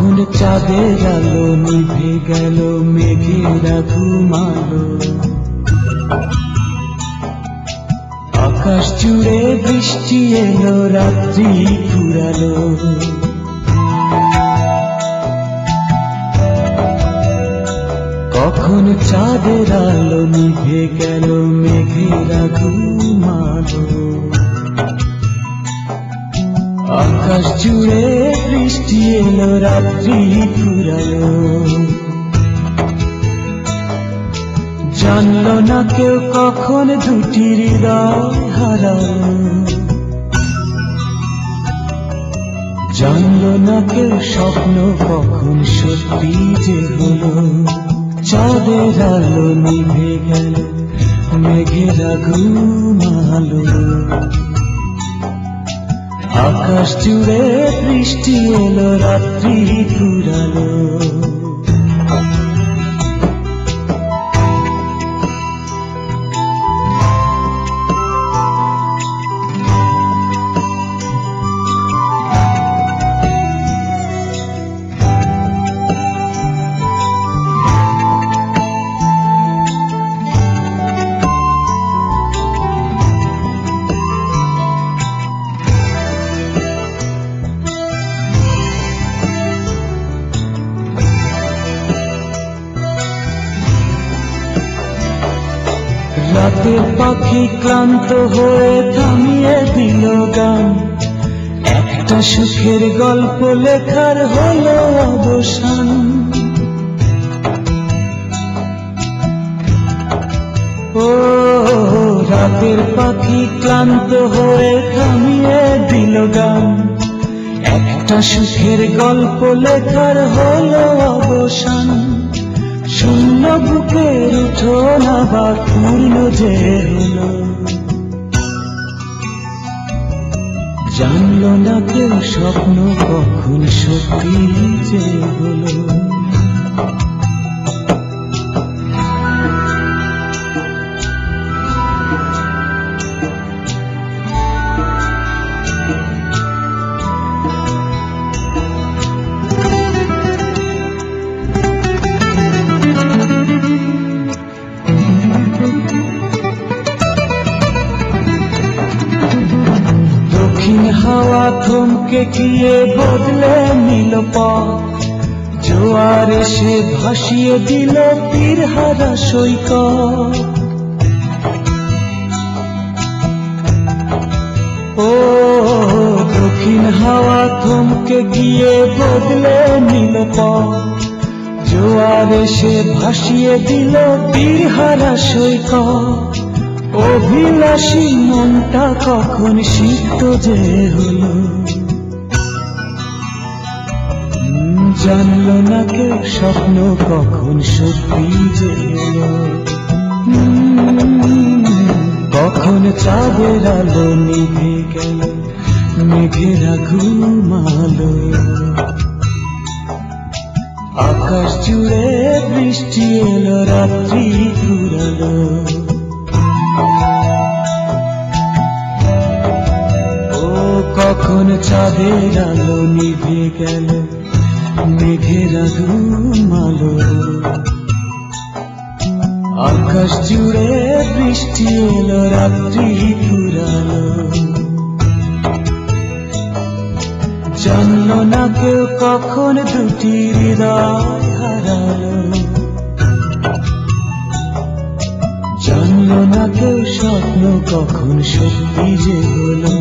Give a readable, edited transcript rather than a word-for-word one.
কখন চাঁদের আলো নিভে গেল, মেঘেরা ঘুমালো, আকাশ জুড়ে বৃষ্টি এলো, রাত্রি ফুরালো। কখন চাঁদের আলো নিভে গেল, মেঘেরা ঘুমালো, আকাশ জুড়ে বৃষ্টি এলো, রাত্রি ফুরালো। জানলো না কেউ কখন দুটি হৃদয় হারালো, জানলো না কেউ স্বপ্ন কখন সত্যি যে হলো। চাঁদের আলো নিভে গেল, মেঘেরা ঘুমালো, আকাশ জুড়ে বৃষ্টি এলো, রাত্রি ফুরালো। রাতের পাখি ক্লান্ত হয়ে থামিয়ে দিল গান, একটা সুখের গল্প লেখার হলো অবসান। ও রাতের পাখি ক্লান্ত হয়ে থামিয়ে দিল গান, একটা সুখের গল্প লেখার হলো অবসান। শূন্য বুকের উঠোনা বা পূর্ণ যে হলো, জানলো না কেউ স্বপ্ন কখন সত্যি যে হলো। হাওয়া থমকে গিয়ে বদলে নিল পথ, জোয়ার এসে ভাসিয়ে দিল তীরহারা সৈকত। ও দক্ষিণ হাওয়া থমকে গিয়ে বদলে নিল পথ, জোয়ার এসে ভাসিয়ে দিল তীরহারা সৈকত। অভিলাষী মনটা কখন সিক্ত যে হলো, জানলো না কেউ স্বপ্ন কখন সত্যি যে হলো। কখন চাঁদের আলো নিভে গেল, মেঘেরা ঘুমালো, আকাশ জুড়ে বৃষ্টি এলো, রাত্রি ফুরালো। কখন চাঁদের আলো নিভে গেল, মেঘেরা ঘুমালো, আকাশ জুড়ে বৃষ্টি এলো, রাত্রি ফুরালো। জানলো না কেউ কখন দুটি হৃদয় হারালো, জানলো না কেউ স্বপ্ন কখন সত্যি যে হলো।